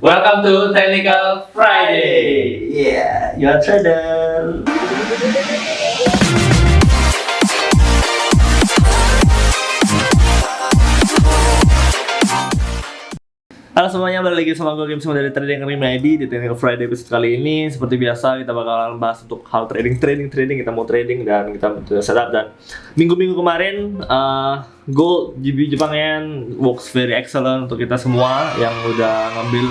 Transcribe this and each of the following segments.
Welcome to Technical Friday. Yeah, you are trader. Halo semuanya, balik lagi sama gue Kim semua dari Trading Academy di Technical Friday episode kali ini. Seperti biasa kita bakalan bahas untuk hal trading. Kita mau trading dan kita setup. Dan minggu-minggu kemarin gold GB Jepang Yen works very excellent untuk kita semua yang udah ngambil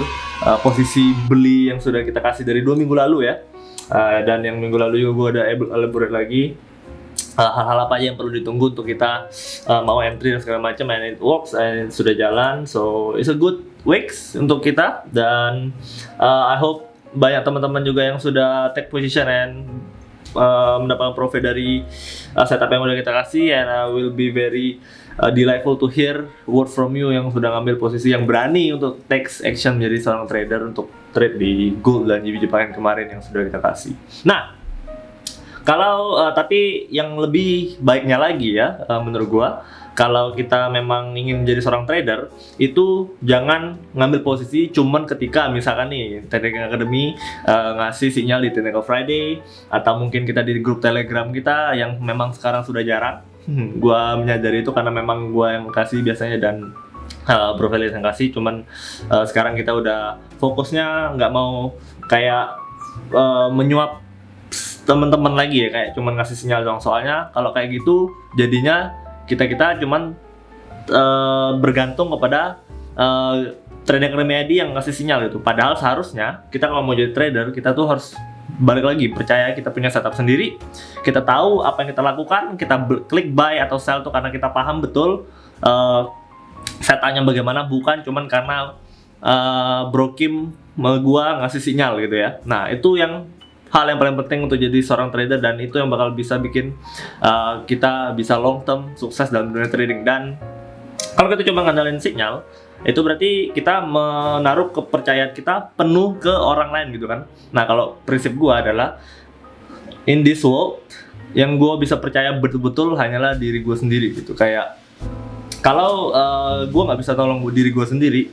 posisi beli yang sudah kita kasih dari 2 minggu lalu ya. Dan yang minggu lalu juga gue ada elaborate lagi hal-hal apa aja yang perlu ditunggu untuk kita mau entry dan segala macam, and it works and sudah jalan, so it's a good weeks untuk kita. Dan I hope banyak teman-teman juga yang sudah take position and mendapatkan profit dari setup yang udah kita kasih, and I will be very delightful to hear word from you yang sudah ngambil posisi, yang berani untuk take action menjadi seorang trader untuk trade di gold dan GB Jepang kemarin yang sudah kita kasih. Nah, kalau tapi yang lebih baiknya lagi ya, menurut gua, kalau kita memang ingin menjadi seorang trader, itu jangan ngambil posisi cuman ketika misalkan nih Technical Academy ngasih sinyal di Technical Friday, atau mungkin kita di grup Telegram kita yang memang sekarang sudah jarang. Gua menyadari itu karena memang gua yang kasih biasanya dan Bro Felix yang kasih, cuman sekarang kita udah fokusnya nggak mau kayak menyuap teman-teman lagi ya, kayak cuman ngasih sinyal doang. Soalnya kalau kayak gitu jadinya kita cuman bergantung kepada Trading Academy yang ngasih sinyal itu. Padahal seharusnya kita kalau mau jadi trader, kita tuh harus balik lagi percaya kita punya setup sendiri, kita tahu apa yang kita lakukan, kita klik buy atau sell tuh karena kita paham betul setupnya bagaimana, bukan cuman karena Bro Kim gua ngasih sinyal gitu ya. Nah, itu yang hal yang paling penting untuk jadi seorang trader, dan itu yang bakal bisa bikin kita bisa long term sukses dalam dunia trading. Dan kalau kita cuma ngandalin sinyal, itu berarti kita menaruh kepercayaan kita penuh ke orang lain gitu kan. Nah, kalau prinsip gua adalah in this world, yang gua bisa percaya betul-betul hanyalah diri gua sendiri gitu. Kayak kalau gua nggak bisa tolong diri gua sendiri,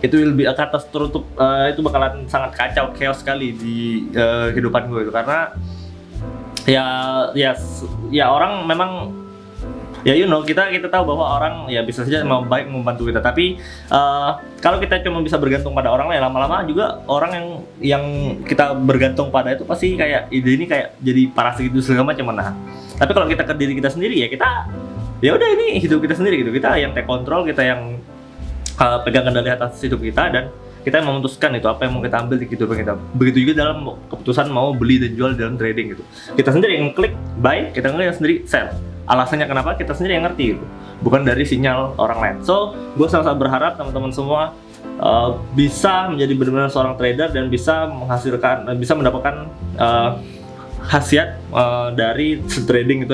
itu lebih atas tertutup, itu bakalan sangat kacau, chaos sekali di kehidupan gue itu. Karena ya orang memang ya kita tahu bahwa orang ya bisa saja mau baik membantu kita, tapi kalau kita cuma bisa bergantung pada orang lain, lama-lama juga orang yang kita bergantung pada itu pasti kayak ide ini kayak jadi parasit gitu segala macam. Nah, tapi kalau kita ke diri kita sendiri, ya udah ini hidup kita sendiri gitu, kita yang take control, kita yang pegang kendali atas hidup kita, dan kita yang memutuskan itu apa yang mau kita ambil di kehidupan kita. Begitu juga dalam keputusan mau beli dan jual dalam trading gitu. Kita sendiri yang klik buy, kita sendiri sell. Alasannya kenapa kita sendiri yang ngerti gitu, bukan dari sinyal orang lain. So, gue sangat berharap teman-teman semua bisa menjadi benar-benar seorang trader dan bisa mendapatkan khasiat dari trading itu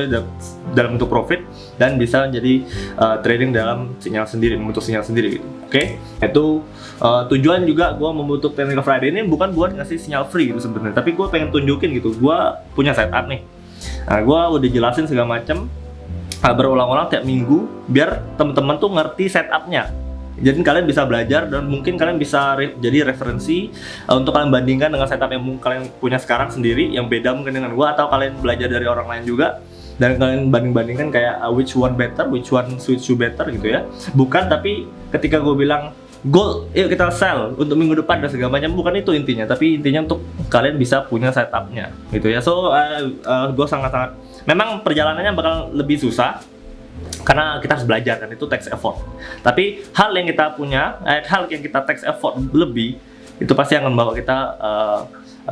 dalam bentuk profit, dan bisa menjadi trading dalam sinyal sendiri, membentuk sinyal sendiri gitu. Oke, itu tujuan juga gue membentuk Technical Friday ini bukan buat ngasih sinyal free gitu sebenarnya, tapi gue pengen tunjukin gitu, gue punya setup nih. Nah, gue udah jelasin segala macam berulang-ulang tiap minggu biar teman-teman tuh ngerti setupnya. Jadi kalian bisa belajar, dan mungkin kalian bisa jadi referensi untuk kalian bandingkan dengan setup yang kalian punya sekarang sendiri, yang beda mungkin dengan gua, atau kalian belajar dari orang lain juga dan kalian banding-bandingkan kayak which one better, which one suits you better gitu ya. Bukan, tapi ketika gue bilang gold, yuk kita sell untuk minggu depan dan segala macam, bukan itu intinya, tapi intinya untuk kalian bisa punya setupnya gitu ya. So gue sangat-sangat, memang perjalanannya bakal lebih susah karena kita harus belajar, dan itu takes effort. Tapi hal yang kita punya, hal yang kita takes effort lebih, itu pasti akan membawa kita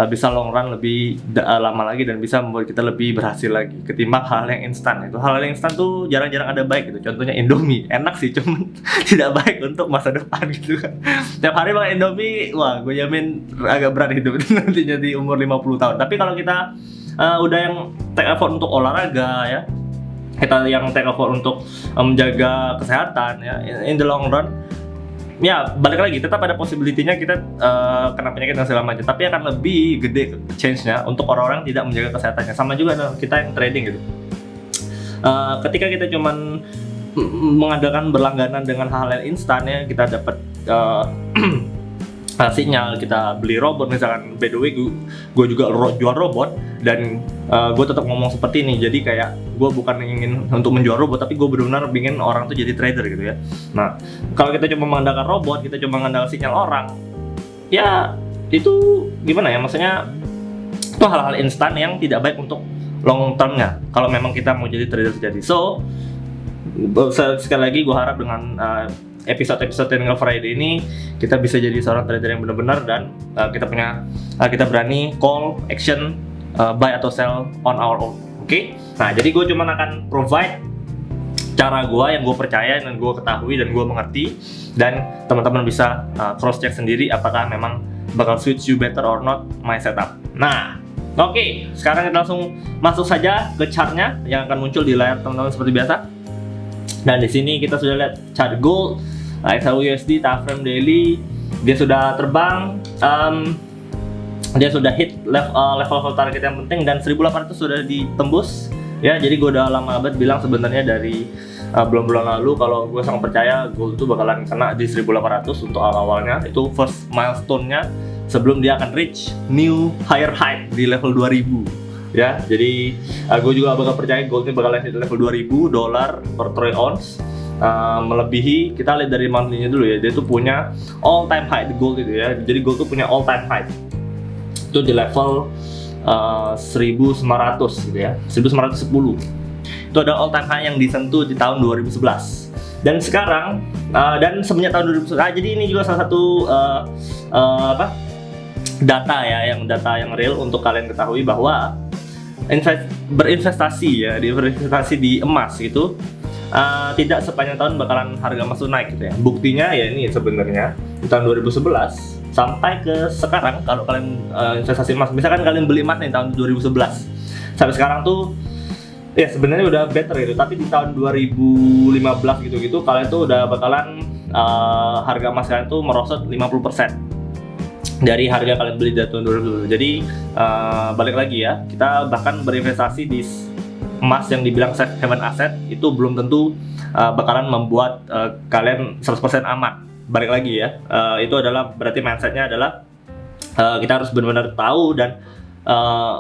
bisa long run lebih lama lagi, dan bisa membuat kita lebih berhasil lagi ketimbang hal yang instan. Itu hal yang instan tuh jarang-jarang ada baik gitu. Contohnya Indomie, enak sih, cuman tidak baik untuk masa depan gitu kan. Tiap hari makan Indomie, wah gue jamin agak berat hidup itu nantinya di umur 50 tahun. Tapi kalau kita udah yang take effort untuk olahraga ya, kita yang take effort untuk menjaga kesehatan ya, in the long run, ya balik lagi tetap ada possibility-nya kita kena penyakit dan segala macam, tapi akan lebih gede change-nya untuk orang-orang tidak menjaga kesehatannya. Sama juga kita yang trading gitu. Ketika kita cuman mengandalkan berlangganan dengan hal-hal instan ya, kita dapat sinyal, kita beli robot misalkan. By the way, gue juga jual robot dan gue tetap ngomong seperti ini. Jadi kayak gue bukan ingin untuk menjual robot, tapi gue benar-benar ingin orang tuh jadi trader gitu ya. Nah, kalau kita cuma mengandalkan robot, kita cuma mengandalkan sinyal orang, ya itu gimana ya? Maksudnya itu hal-hal instan yang tidak baik untuk long termnya. Kalau memang kita mau jadi trader sejati. So sekali lagi gue harap dengan episode Technical Friday ini kita bisa jadi seorang trader yang benar-benar dan kita berani call action, buy atau sell on our own. Oke? Nah, jadi gue cuma akan provide cara gue yang gue percaya dan gue ketahui dan gue mengerti, dan teman-teman bisa cross check sendiri apakah memang bakal switch you better or not my setup. Nah, oke, sekarang kita langsung masuk saja ke chartnya yang akan muncul di layar teman-teman seperti biasa. Dan di sini kita sudah lihat chart gold, XAUUSD, time frame daily, dia sudah terbang, dia sudah hit level target yang penting dan 1800 sudah ditembus. Ya, jadi gue udah lama banget bilang sebenarnya dari bulan-bulan lalu kalau gue sangat percaya gold itu bakalan kena di 1800 untuk awal-awalnya. Itu first milestone-nya sebelum dia akan reach new higher high di level 2000. Ya, jadi gue juga bakal percaya gold ini bakalan hit level $2,000 per troy ounce, melebihi, kita lihat dari monthly-nya dulu ya, dia tuh punya all time high di gold itu ya. Jadi gold tuh punya all time high itu di level 1900 gitu ya, 1910. Itu ada all time high yang disentuh di tahun 2011. Dan sekarang dan semenjak tahun 2011, jadi ini juga salah satu data yang real untuk kalian ketahui bahwa berinvestasi di emas itu tidak sepanjang tahun bakalan harga emas itu naik gitu ya. Buktinya ya ini sebenarnya di tahun 2011 sampai ke sekarang, kalau kalian investasi emas, misalkan kalian beli emas nih tahun 2011 sampai sekarang tuh ya sebenarnya udah better gitu, tapi di tahun 2015 gitu kalian tuh udah bakalan harga emas kalian tuh merosot 50% dari harga kalian beli dari tahun 2020. Jadi balik lagi ya, kita bahkan berinvestasi di emas yang dibilang safe haven asset itu belum tentu bakalan membuat kalian 100% aman. Balik lagi ya, itu adalah berarti mindsetnya adalah kita harus benar-benar tahu dan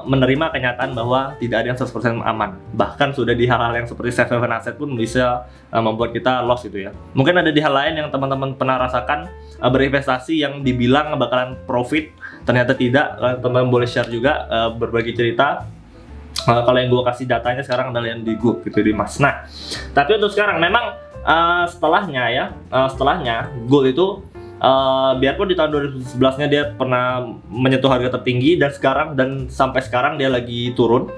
menerima kenyataan bahwa tidak ada yang 100% aman. Bahkan sudah di hal-hal yang seperti safe haven asset pun bisa membuat kita loss gitu ya. Mungkin ada di hal lain yang teman-teman pernah rasakan, berinvestasi yang dibilang bakalan profit, ternyata tidak. Teman-teman boleh share juga, berbagi cerita. Kalau yang gue kasih datanya sekarang adalah yang di Gold gitu, di emas. Nah, tapi untuk sekarang memang setelahnya Gold itu biarpun di tahun 2011-nya dia pernah menyentuh harga tertinggi dan sampai sekarang dia lagi turun.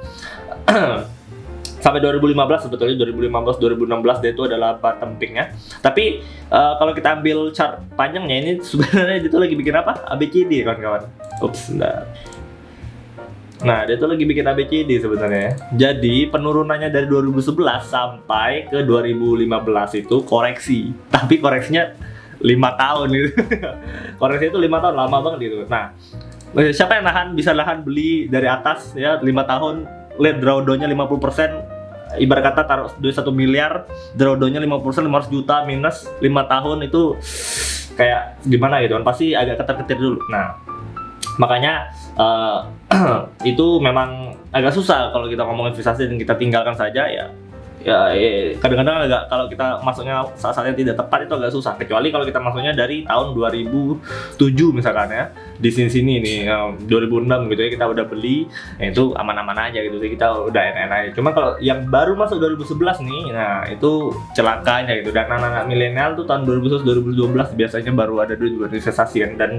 Sampai 2015 sebetulnya 2015-2016 dia itu adalah bottom peak-nya. Tapi kalau kita ambil chart panjangnya ini sebenarnya dia tuh lagi bikin apa? ABCD kawan-kawan. Ups, bentar. Nah, dia tuh lagi bikin ABCD sebenarnya. Jadi penurunannya dari 2011 sampai ke 2015 itu koreksi. Tapi koreksinya 5 tahun gitu. Koreksi itu 5 tahun, lama banget gitu. Nah, siapa yang bisa nahan beli dari atas ya 5 tahun, lihat drawdown-nya 50%, ibarat kata taruh duit 1 miliar, drawdown-nya 50%, 500 juta minus 5 tahun itu kayak gimana gitu kan, pasti agak ketar-ketir dulu. Nah, makanya itu memang agak susah kalau kita ngomong investasi dan kita tinggalkan saja ya kadang-kadang agak, kalau kita masuknya saat-saatnya tidak tepat itu agak susah, kecuali kalau kita masuknya dari tahun 2007 misalkan ya, di sini nih 2006 gitu ya kita udah beli, ya itu aman-aman aja gitu sih, kita udah enak-enak aja. Cuma kalau yang baru masuk 2011 nih, nah itu celakanya gitu. Dan anak-anak milenial tuh tahun 2011 2012 biasanya baru ada duit buat investasi kan, dan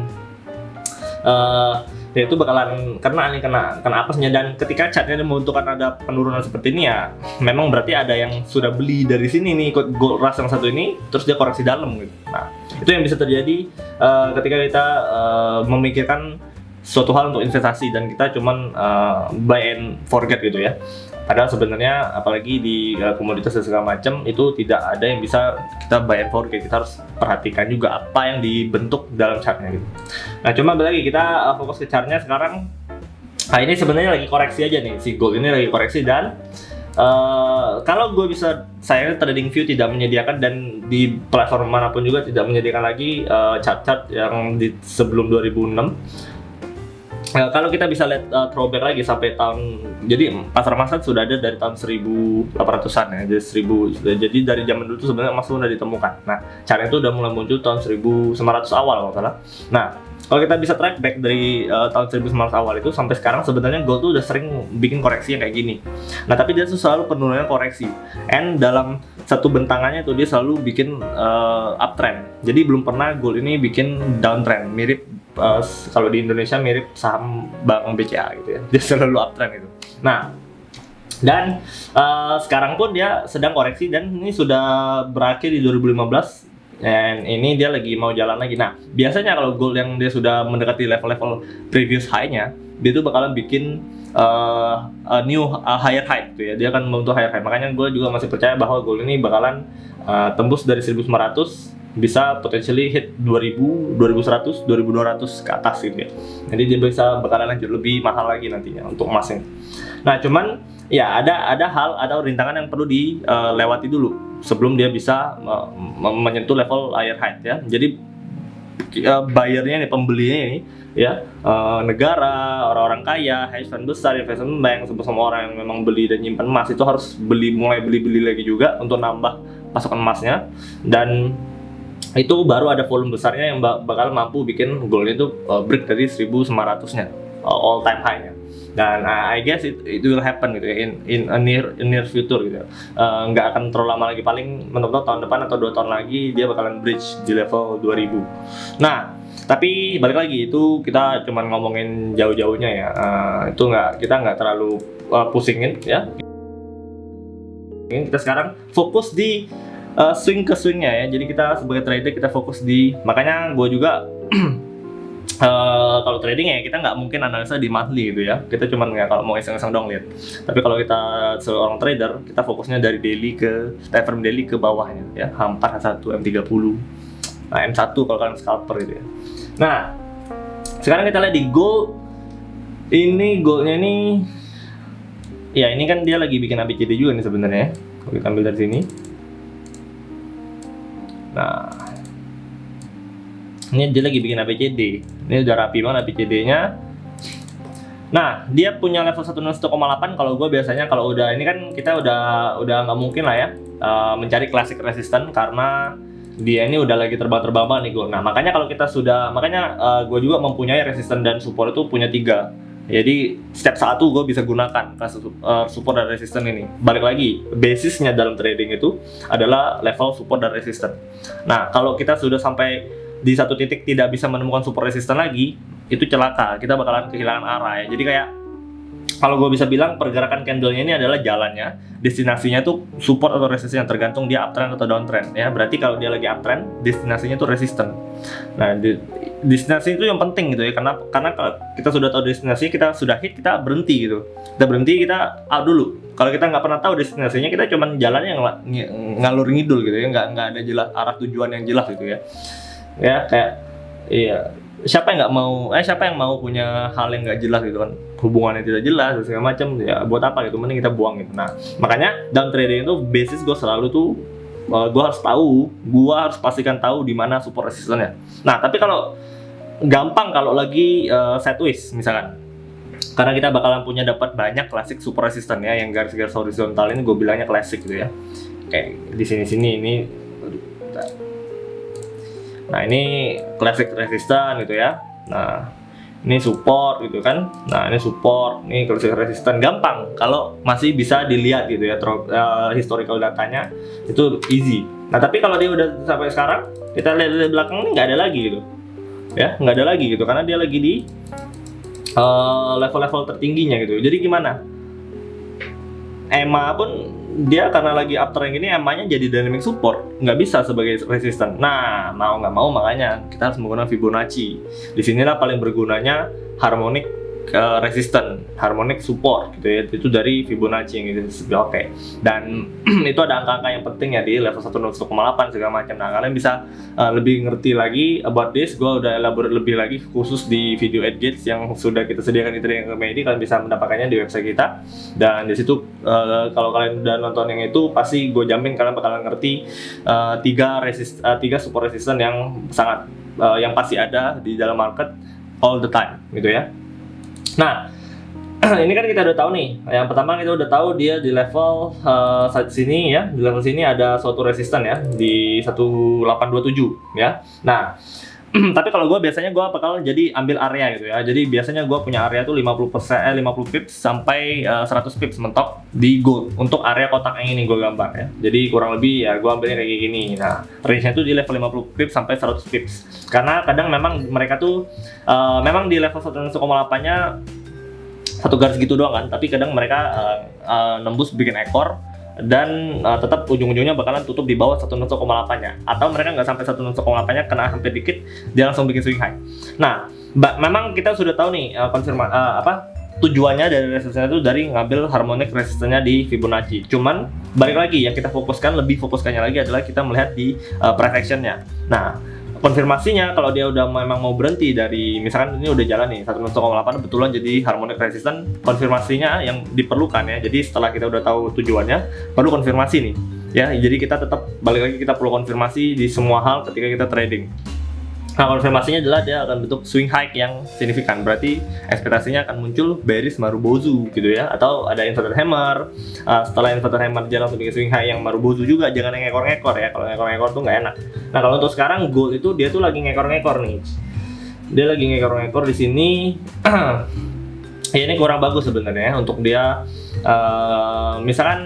ya itu bakalan kena apesnya. Dan ketika chartnya membutuhkan ada penurunan seperti ini ya memang berarti ada yang sudah beli dari sini nih, ikut gold rush yang satu ini, terus dia koreksi dalam gitu. Nah, itu yang bisa terjadi ketika kita memikirkan suatu hal untuk investasi dan kita cuman buy and forget gitu ya. Padahal sebenarnya apalagi di komoditas dan segala macam itu tidak ada yang bisa kita buy and forget. Kita harus perhatikan juga apa yang dibentuk dalam chartnya gitu. Nah, cuma lagi kita fokus ke chartnya sekarang. Nah, ini sebenarnya lagi koreksi aja nih, si gold ini lagi koreksi dan Kalau gue bisa, sayangnya TradingView tidak menyediakan dan di platform manapun juga tidak menyediakan lagi chart-chart yang di sebelum 2006. Kalau kita bisa lihat throwback lagi sampai tahun, jadi pasar emas sudah ada dari tahun 1800-an ya, jadi 1000. Jadi dari zaman dulu tuh sebenarnya emas sudah ditemukan. Nah, cara itu udah mulai muncul tahun 1900 awal kalau salah. Nah, kalau kita bisa track back dari tahun 1900 awal itu sampai sekarang, sebenarnya gold tuh udah sering bikin koreksi yang kayak gini. Nah, tapi dia tuh selalu penurunan koreksi. And dalam satu bentangannya tuh dia selalu bikin uptrend. Jadi belum pernah gold ini bikin downtrend. Mirip kalau di Indonesia mirip saham Bank BCA gitu ya. Dia selalu uptrend gitu. Nah, dan sekarang pun dia sedang koreksi dan ini sudah berakhir di 2015. Dan ini dia lagi mau jalan lagi. Nah, biasanya kalau gold yang dia sudah mendekati level-level previous high-nya, dia tuh bakalan bikin higher high gitu ya. Dia akan membentuk higher high. Makanya gue juga masih percaya bahwa gold ini bakalan tembus dari 1900, bisa potentially hit 2000, 2100, 2200 ke atas gitu ya. Jadi dia bisa bakalan lanjut lebih mahal lagi nantinya untuk emasnya. Nah, cuman ya ada hal, ada rintangan yang perlu dilewati dulu sebelum dia bisa menyentuh level higher high ya. Jadi buyernya nih, pembelinya ini ya, negara, orang-orang kaya, hedge fund besar, investment bank, semua orang yang memang beli dan nyimpan emas itu harus mulai beli lagi juga untuk nambah pasokan emasnya. Dan itu baru ada volume besarnya yang bakal mampu bikin goldnya itu break dari 1900-nya, all time high-nya. Dan I guess it will happen gitu ya, in a near future gitu. Nggak akan terlalu lama lagi, paling menurut tahun depan atau 2 tahun lagi dia bakalan bridge di level 2000. Nah, tapi balik lagi itu kita cuman ngomongin jauh-jauhnya ya. Itu kita nggak terlalu pusingin ya. Kita sekarang fokus di swing ke swingnya ya. Jadi kita sebagai trader kita fokus di, makanya gue juga kalau trading ya kita nggak mungkin analisa di monthly gitu ya. Kita cuma ya kalau mau iseng-iseng dong lihat. Tapi kalau kita seorang trader, kita fokusnya dari daily ke time frame daily ke bawahnya ya. H4, H1, M30, nah M1 kalau kalian scalper gitu ya. Nah, sekarang kita lihat di gold. Ini goldnya ini, ya ini kan dia lagi bikin ABCD juga nih sebenarnya. Kalau kita ambil dari sini. Nah, ini dia lagi bikin ABCD. Ini udah rapi banget ABCD-nya. Nah, dia punya level 101,8. Kalau gue biasanya kalau udah ini kan kita udah nggak mungkin lah ya mencari classic resistance karena dia ini udah lagi terbang-terbang banget nih gue. Nah, makanya kalau kita sudah, gue juga mempunyai resistance dan support itu punya 3. Jadi setiap satu gue bisa gunakan support dan resistance ini. Balik lagi, basisnya dalam trading itu adalah level support dan resistance. Nah, kalau kita sudah sampai di satu titik tidak bisa menemukan support resistance lagi, itu celaka. Kita bakalan kehilangan arah ya. Jadi kayak kalau gue bisa bilang pergerakan candle-nya ini adalah jalannya, destinasinya tuh support atau resistance, yang tergantung dia uptrend atau downtrend ya. Berarti kalau dia lagi uptrend, destinasinya tuh resistance. Nah, destinasi itu yang penting gitu ya, karena kalau kita sudah tahu destinasi, kita sudah hit, kita berhenti gitu. Kita berhenti, kita out dulu. Kalau kita nggak pernah tahu destinasinya, kita cuman jalannya ngalur ngidul gitu ya, nggak ada jelas arah tujuan yang jelas gitu ya. Ya kayak iya, siapa yang mau punya hal yang nggak jelas gitu kan, hubungannya tidak jelas segala macam ya, buat apa gitu, mending kita buang gitu. Nah, makanya dalam trading itu basis gue selalu tuh gue harus pastikan tahu di mana support resistance-nya. Nah, tapi kalau gampang kalau lagi sideways misalkan, karena kita bakalan punya dapat banyak klasik support resistance ya, yang garis-garis horizontal ini gue bilangnya klasik gitu ya, kayak di sini ini. Nah, ini classic resistance gitu ya. Nah, ini support gitu kan. Nah, ini support, ini classic resistance. Gampang kalau masih bisa dilihat gitu ya, historical datanya itu easy. Nah, tapi kalau dia udah sampai sekarang, kita lihat di belakang ini nggak ada lagi gitu. Ya, nggak ada lagi gitu karena dia lagi di level-level tertingginya gitu. Jadi gimana? EMA pun dia karena lagi uptrend gini, EMA-nya jadi dynamic support, nggak bisa sebagai resistance. Nah, mau nggak mau makanya kita harus menggunakan Fibonacci. Disinilah paling bergunanya harmonic resistant, harmonic support gitu ya. Itu dari Fibonacci yang itu oke. Dan itu ada angka-angka yang penting ya di level 1.8 segala macam. Nah, kalian bisa lebih ngerti lagi about this. Gue udah elaborate lebih lagi khusus di video Edgates yang sudah kita sediakan di Trading Remedy. Kalian bisa mendapatkannya di website kita. Dan di situ kalau kalian udah nonton yang itu, pasti gue jamin kalian bakalan ngerti tiga support resistant yang sangat yang pasti ada di dalam market all the time gitu ya. Nah, ini kan kita udah tahu nih. Yang pertama kita udah tahu dia di level saat sini ya. Di level sini ada suatu resisten ya di 1827 ya. Nah, tapi kalau gue biasanya gue bakal jadi ambil area gitu ya. Jadi biasanya gue punya area tuh 50 pips sampai 100 pips mentok di gold untuk area kotak yang ini gue gambar ya. Jadi kurang lebih ya gue ambilnya kayak gini. Nah, range-nya tuh di level 50 pips sampai 100 pips. Karena kadang memang mereka tuh memang di level 1.8-nya satu garis gitu doang kan, tapi kadang mereka nembus bikin ekor dan tetap ujung-ujungnya bakalan tutup di bawah 1.8-nya, atau mereka nggak sampai 1.8-nya, kena hampir dikit dia langsung bikin swing high. Nah, memang kita sudah tahu nih tujuannya dari resistennya itu dari ngambil harmonic resistennya di Fibonacci. Cuman balik lagi yang kita lebih fokuskannya lagi adalah kita melihat di price action-nya. Nah, konfirmasinya kalau dia udah memang mau berhenti dari misalkan ini udah jalan nih 1.8 betulan jadi harmonic resistant, konfirmasinya yang diperlukan ya. Jadi setelah kita udah tahu tujuannya, perlu konfirmasi nih ya. Jadi kita tetap balik lagi, kita perlu konfirmasi di semua hal ketika kita trading. Nah, konfirmasinya adalah dia akan bentuk swing high yang signifikan. Berarti ekspektasinya akan muncul bearish Marubozu gitu ya, atau ada inverted hammer. Setelah inverted hammer dia langsung bikin swing high yang Marubozu juga. Jangan yang ngekor-ngekor ya. Kalau ngekor-ngekor tuh nggak enak. Nah, kalau untuk sekarang gold itu dia tuh lagi ngekor-ngekor nih. Dia lagi ngekor-ngekor di sini. Ya, ini kurang bagus sebenarnya untuk dia. Misalkan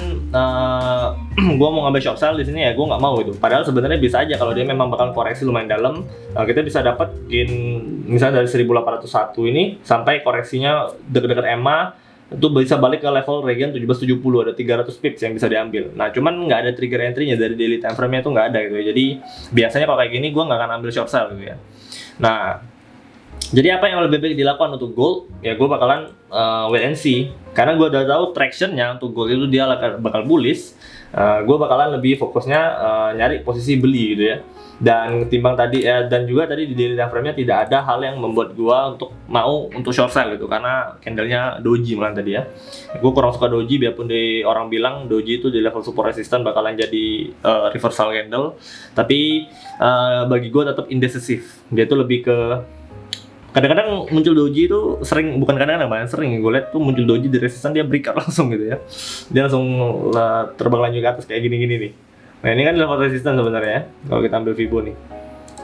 gue mau ngambil short sell di sini ya, gue nggak mau itu. Padahal sebenarnya bisa aja kalau dia memang bakal koreksi lumayan dalam, kita bisa dapat gain misalnya dari 1801 ini sampai koreksinya dekat-dekat EMA itu bisa balik ke level region 1770, ada 300 pips yang bisa diambil. Nah, cuman nggak ada trigger entry-nya dari daily time frame-nya tuh nggak ada gitu ya. Jadi biasanya kalau kayak gini gue nggak akan ambil short sell gitu ya. Nah, jadi apa yang lebih baik dilakukan untuk gold? Ya gue bakalan wait and see. Karena gue udah tahu traction-nya untuk gold itu dia bakal bullish. Gue bakalan lebih fokusnya nyari posisi beli gitu ya. Dan ketimbang tadi dan juga tadi di daily time frame-nya tidak ada hal yang membuat gue mau untuk short sell gitu, karena candle-nya doji malah tadi ya. Gue kurang suka doji, biarpun orang bilang doji itu di level support resistance bakalan jadi reversal candle. Tapi bagi gue tetap indecisive. Dia tuh lebih ke kadang-kadang muncul doji itu bukan kadang-kadang, banyak sering gue lihat tuh muncul doji di resistance dia breakout langsung gitu ya. Dia langsung terbang lanjut ke atas kayak gini-gini nih. Nah, ini kan level resistance sebenarnya ya. Kalau kita ambil Fibo nih.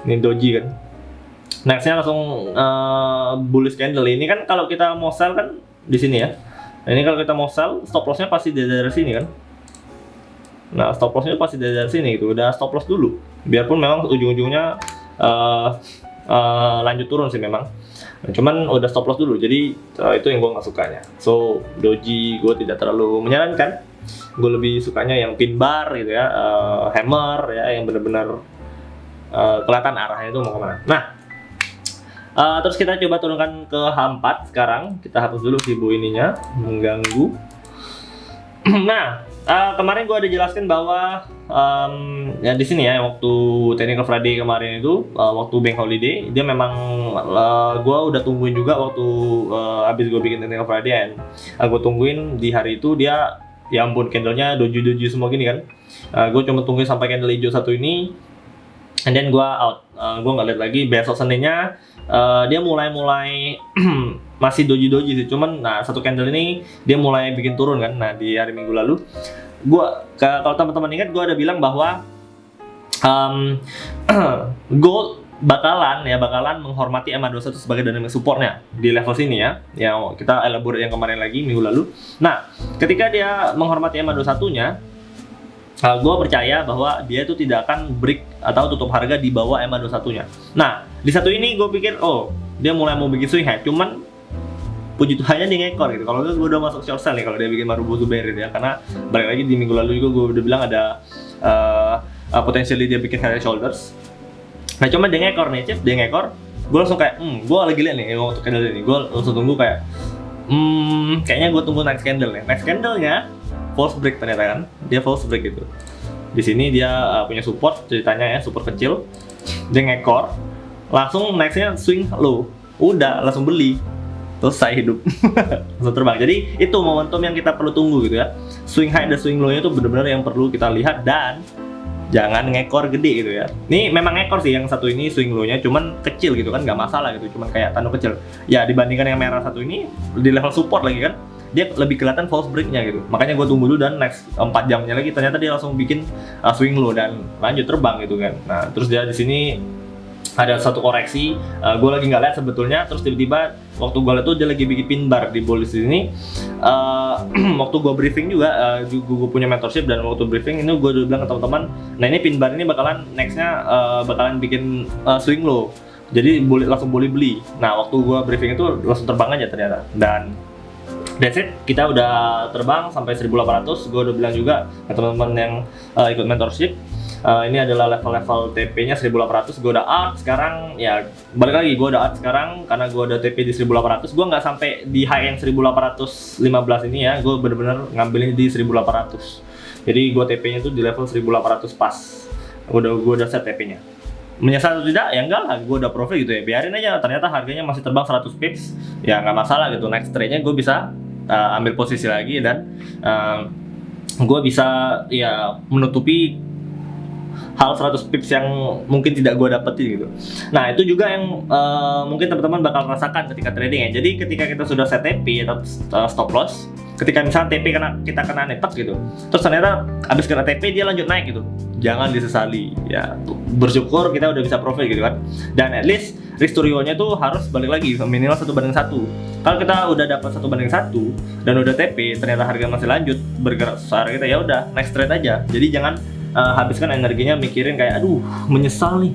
Ini doji kan. Nextnya langsung bullish candle. Ini kan kalau kita mau sell kan di sini ya. Nah, ini kalau kita mau sell, stop loss-nya pasti dari sini kan. Nah, stop loss-nya pasti dari sini gitu. Udah stop loss dulu. Biarpun memang ujung-ujungnya lanjut turun sih memang. Nah, cuman udah stop loss dulu, jadi itu yang gue nggak sukanya. So doji gue tidak terlalu menyarankan. Gue lebih sukanya yang pin bar gitu ya, hammer ya, yang benar-benar kelihatan arahnya itu mau kemana. Nah, terus kita coba turunkan ke H4 sekarang. Kita hapus dulu Fibo ininya, mengganggu. Nah, kemarin gue ada jelaskan bahwa ya di sini ya, waktu Technical Friday kemarin itu, waktu bank holiday, dia memang gue udah tungguin juga waktu habis gue bikin Technical Friday, and gue tungguin di hari itu dia, ya ampun, candlenya doji semua gini kan. Gue cuma tungguin sampai candle hijau satu ini, and then gue out. Gue nggak lihat lagi. Besok Seninnya dia mulai masih doji sih, cuman nah satu candle ini dia mulai bikin turun kan. Nah, di hari Minggu lalu kalau teman-teman ingat, gue ada bilang bahwa gold bakalan menghormati EMA21 sebagai dynamic supportnya di level sini ya. Yang kita elaborate yang kemarin lagi minggu lalu. Nah, ketika dia menghormati EMA21-nya, gue percaya bahwa dia itu tidak akan break atau tutup harga di bawah EMA21-nya. Nah, di satu ini gue pikir, oh, dia mulai mau bikin swing high, cuman puji Tuhannya dia ngekor gitu. Kalau gue udah masuk short sell nih kalau dia bikin Marubozu bearish ya, karena balik lagi di minggu lalu juga gue udah bilang ada potentially dia bikin head shoulders. Nah, cuma dia ngekor nih, dia ngekor. Gue langsung kayak, gue lagi liat nih waktu candle ini, gue langsung tunggu kayak Kayaknya gue tunggu next candle ya. Next candle-nya false break ternyata kan. Dia false break gitu. Di sini dia punya support ceritanya ya, support kecil. Dia ngekor, langsung next-nya swing low. Udah langsung beli. Selesai hidup. Langsung terbang. Jadi itu momentum yang kita perlu tunggu gitu ya. Swing high dan swing low-nya itu benar-benar yang perlu kita lihat dan jangan ngekor gede gitu ya. Ini memang ngekor sih yang satu ini swing low-nya cuman kecil gitu kan, nggak masalah gitu, cuman kayak tanduk kecil. Ya dibandingkan yang merah satu ini di level support lagi kan, dia lebih kelihatan false break-nya gitu. Makanya gue tunggu dulu dan next 4 jamnya lagi ternyata dia langsung bikin swing low dan lanjut terbang gitu kan. Nah terus dia di sini ada satu koreksi, gue lagi nggak lihat sebetulnya, terus tiba-tiba waktu gue lihat tuh dia lagi bikin pin bar di bullish ini. Waktu gue briefing juga, gue punya mentorship dan waktu briefing ini gue udah bilang ke teman-teman, nah ini pin bar ini bakalan nextnya bakalan bikin swing low, jadi langsung boleh beli. Nah waktu gue briefing itu langsung terbang aja ternyata, dan that's it, kita udah terbang sampai 1800. Gue udah bilang juga ke teman-teman yang ikut mentorship, ini adalah level-level TP-nya 1800. Gue udah out sekarang, ya balik lagi gue udah out sekarang karena gue udah TP di 1800. Gue nggak sampai di high end 1815 ini ya, gue bener-bener ngambilnya di 1800. Jadi gue TP-nya tuh di level 1800 pas. Gue udah set TP-nya. Menyesal atau tidak? Ya enggak lah, gue udah profit gitu ya, biarin aja. Ternyata harganya masih terbang 100 pips, ya nggak masalah gitu. Next trade-nya gue bisa ambil posisi lagi dan gue bisa ya menutupi hal 100 pips yang mungkin tidak gue dapetin gitu. Nah itu juga yang mungkin teman-teman bakal rasakan ketika trading ya. Jadi ketika kita sudah set TP atau stop loss, ketika misalnya TP kita kena netek gitu, terus ternyata abis kena TP dia lanjut naik gitu, jangan disesali ya, bersyukur kita udah bisa profit gitu kan. Dan at least risk to reward-nya tuh harus balik lagi minimal 1:1. Kalau kita udah dapat 1:1 dan udah TP ternyata harga masih lanjut bergerak besar kita, ya udah next trade aja. Jadi jangan habiskan energinya mikirin kayak aduh menyesal nih,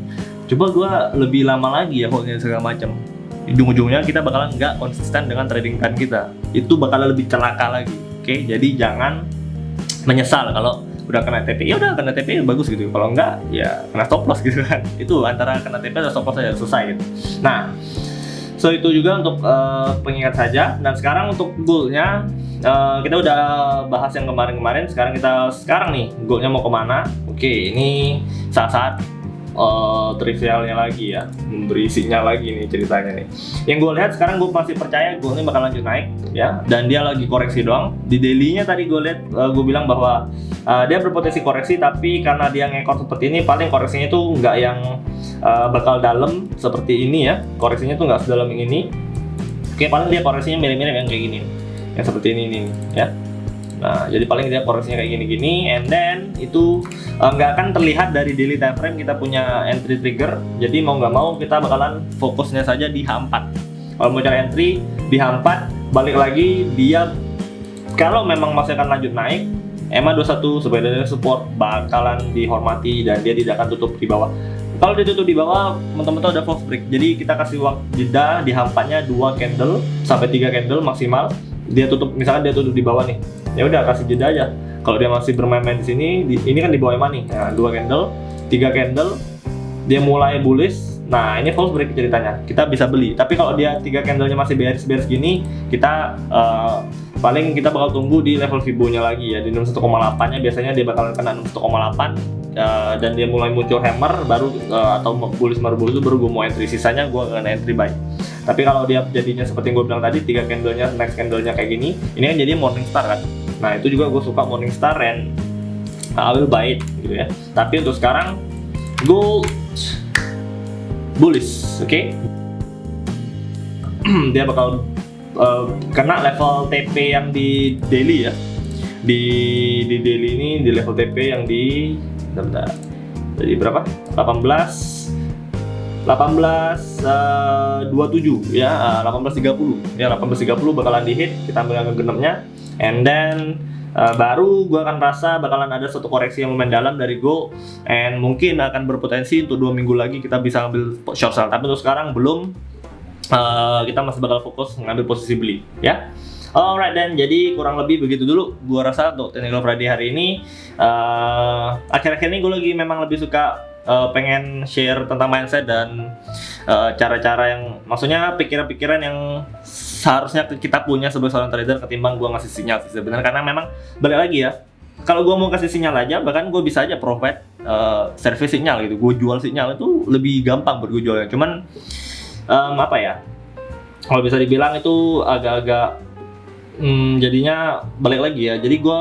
coba gua lebih lama lagi ya holdnya segala macam. Ujung-ujungnya kita bakalan nggak konsisten dengan trading plan kita, itu bakalan lebih celaka lagi. Oke, jadi jangan menyesal kalau udah kena TP, ya udah kena TP ya bagus gitu. Kalau enggak ya kena stop loss gitu kan. Itu antara kena TP atau stop loss aja selesai gitu. Nah, so itu juga untuk pengingat saja. Dan sekarang untuk goalnya kita udah bahas yang kemarin-kemarin. Sekarang nih goalnya mau kemana? Oke, ini saat-saat trivialnya lagi ya, memberi sinyal lagi nih ceritanya nih. Yang gue lihat sekarang, gue masih percaya goalnya bakal lanjut naik ya, dan dia lagi koreksi doang. Di daily-nya tadi gue lihat, gue bilang bahwa dia berpotensi koreksi, tapi karena dia ngekor seperti ini, paling koreksinya tuh nggak yang bakal dalam seperti ini ya. Koreksinya tuh nggak sedalam yang ini. Oke, paling dia koreksinya mirip-mirip yang kayak gini, yang seperti ini nih ya. Nah, jadi paling dia koreksinya kayak gini-gini, and then itu nggak akan terlihat dari daily time frame kita punya entry trigger. Jadi mau nggak mau kita bakalan fokusnya saja di H4. Kalau mau cari entry di H4, balik lagi dia kalau memang masih akan lanjut naik, EMA 21 supaya dari support bakalan dihormati dan dia tidak akan tutup di bawah. Kalau dia tutup di bawah, teman-teman ada false break. Jadi kita kasih waktu jeda di H4-nya 2 candle sampai 3 candle maksimal. Dia tutup, misalkan dia tutup di bawah nih, ya udah kasih jeda aja. Kalau dia masih bermain-main di sini, ini kan di bawah EMA nih. Nah, 2 candle, 3 candle, dia mulai bullish. Nah, ini false break ceritanya. Kita bisa beli. Tapi kalau dia 3 candle-nya masih bearish gini, kita paling kita bakal tunggu di level Fibo-nya lagi ya, di 61,8-nya biasanya dia bakalan kena 61,8 dan dia mulai muncul hammer baru atau bullish itu baru gue mau entry, sisanya gue akan entry buy. Tapi kalau dia jadinya seperti yang gue bilang tadi, 3 candle-nya, next candle-nya kayak gini, ini kan jadi morning star kan. Nah, itu juga gue suka morning star and I will buy it gitu ya. Tapi untuk sekarang gold bullish, oke? Dia bakal kena level TP yang di daily ya. Di daily ini di level TP yang di bentar. Jadi berapa? 27 ya, 18.30 ya, 18.30 bakalan di hit, kita ambil yang genepnya, and then baru gua akan rasa bakalan ada suatu koreksi yang lumayan dalam dari gold, and mungkin akan berpotensi untuk 2 minggu lagi kita bisa ambil short sell. Tapi untuk sekarang belum, kita masih bakal fokus mengambil posisi beli ya. Alright then, jadi kurang lebih begitu dulu gua rasa untuk Technical Friday hari ini. Akhir-akhir ini gue lagi memang lebih suka pengen share tentang mindset dan cara-cara yang maksudnya pikiran-pikiran yang seharusnya kita punya sebagai seorang trader ketimbang gue ngasih sinyal sih sebenarnya. Karena memang balik lagi ya, kalau gue mau kasih sinyal aja, bahkan gue bisa aja provide service sinyal gitu, gue jual sinyal itu lebih gampang buat gue jualnya. Cuman apa ya, kalau bisa dibilang itu agak-agak jadinya balik lagi ya. Jadi gue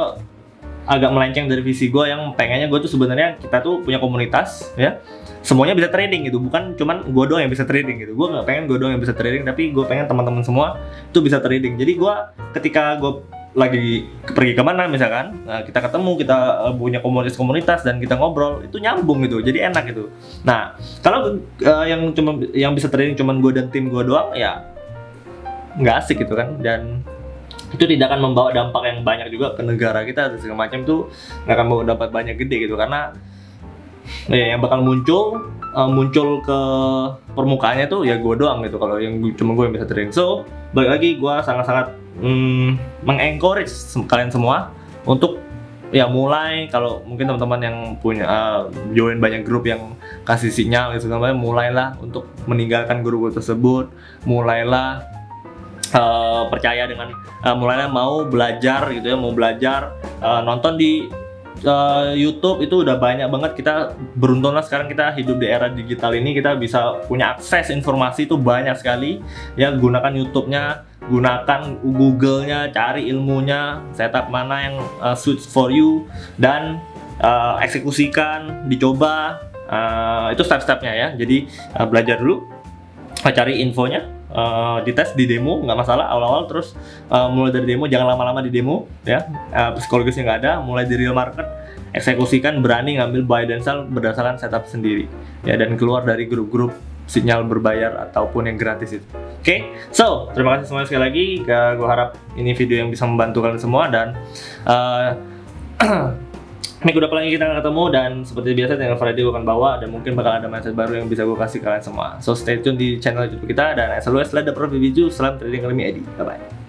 agak melenceng dari visi gue yang pengennya gue tuh sebenarnya kita tuh punya komunitas ya, semuanya bisa trading gitu, bukan cuman gue doang yang bisa trading gitu. Gue nggak pengen gue doang yang bisa trading, tapi gue pengen teman-teman semua itu bisa trading. Jadi gue ketika gue lagi pergi kemana misalkan, kita ketemu, kita punya komunitas dan kita ngobrol, itu nyambung gitu, jadi enak gitu. Nah kalau yang bisa trading cuman gue dan tim gue doang ya nggak asik gitu kan, dan itu tidak akan membawa dampak yang banyak juga ke negara kita dan segala macam, itu nggak akan membawa dampak banyak gede gitu. Karena ya yang bakal muncul ke permukaannya tuh ya gue doang gitu, kalau yang cuma gue yang bisa trading. So balik lagi, gue sangat-sangat mengencourage kalian semua untuk ya mulai, kalau mungkin teman-teman yang punya join banyak grup yang kasih sinyal gitu, mulailah untuk meninggalkan grup tersebut, mulailah percaya dengan mulailah mau belajar gitu ya, mau belajar nonton di YouTube. Itu udah banyak banget, kita beruntung lah sekarang kita hidup di era digital ini, kita bisa punya akses informasi itu banyak sekali ya. Gunakan YouTube-nya, gunakan Google-nya, cari ilmunya, setup mana yang suits for you, dan eksekusikan, dicoba. Itu step-stepnya ya. Jadi belajar dulu, cari infonya, dites di demo nggak masalah awal-awal, terus mulai dari demo, jangan lama-lama di demo ya, psikologisnya nggak ada, mulai dari real market, eksekusikan, berani ngambil buy dan sell berdasarkan setup sendiri ya, dan keluar dari grup-grup sinyal berbayar ataupun yang gratis itu. Oke, so terima kasih semuanya sekali lagi, gue harap ini video yang bisa membantu kalian semua, dan minggu depan lagi kita akan ketemu, dan seperti biasa Trading Friday gue akan bawa, dan mungkin bakal ada mindset baru yang bisa gue kasih kalian semua. So stay tune di channel YouTube kita, dan as always, let the profit be you. Salam Trading Academy ID. Bye bye.